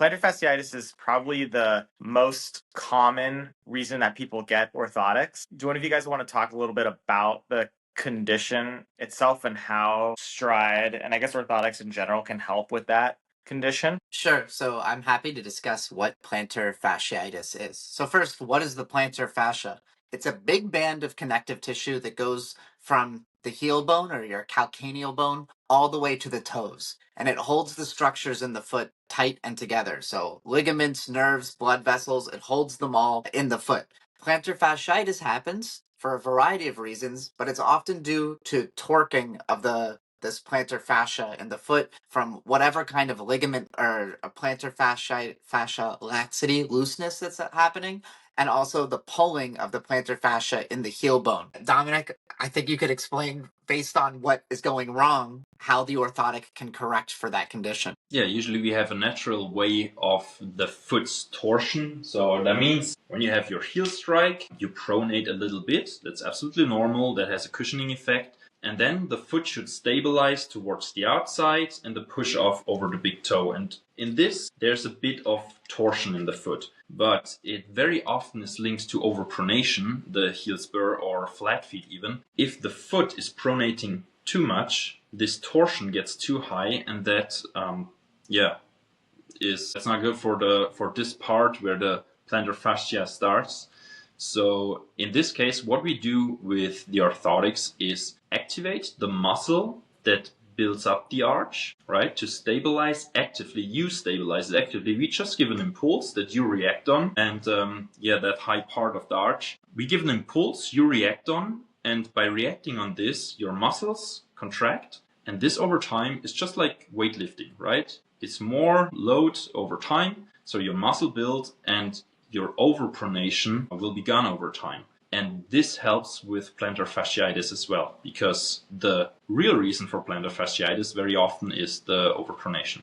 Plantar fasciitis is probably the most common reason that people get orthotics. Do one of you guys want to talk a little bit about the condition itself and how stride and I guess orthotics in general can help with that condition? Sure. So I'm happy to discuss what plantar fasciitis is. So first, what is the plantar fascia? It's a big band of connective tissue that goes from the heel bone or your calcaneal bone all the way to the toes. And it holds the structures in the foot tight and together. So ligaments, nerves, blood vessels, it holds them all in the foot. Plantar fasciitis happens for a variety of reasons, but it's often due to torquing of this plantar fascia in the foot from whatever kind of ligament or a plantar fascia laxity, looseness that's happening, and also the pulling of the plantar fascia in the heel bone. Dominic, I think you could explain, based on what is going wrong, how the orthotic can correct for that condition. Yeah, usually we have a natural way of the foot's torsion. So that means when you have your heel strike, you pronate a little bit. That's absolutely normal. That has a cushioning effect. And then the foot should stabilize towards the outside and the push off over the big toe. And in this, there's a bit of torsion in the foot, but it very often is linked to overpronation, the heel spur or flat feet even. If the foot is pronating too much, this torsion gets too high, and that's not good for this part where the plantar fascia starts. So in this case, what we do with the orthotics is activate the muscle that builds up the arch, right? To stabilize actively, you stabilize it actively. We just give an impulse that you react on, and that high part of the arch. We give an impulse, you react on, and by reacting on this, your muscles contract, and this over time is just like weightlifting, right? It's more load over time, so your muscle builds and your overpronation will be gone over time. And this helps with plantar fasciitis as well, because the real reason for plantar fasciitis very often is the overpronation.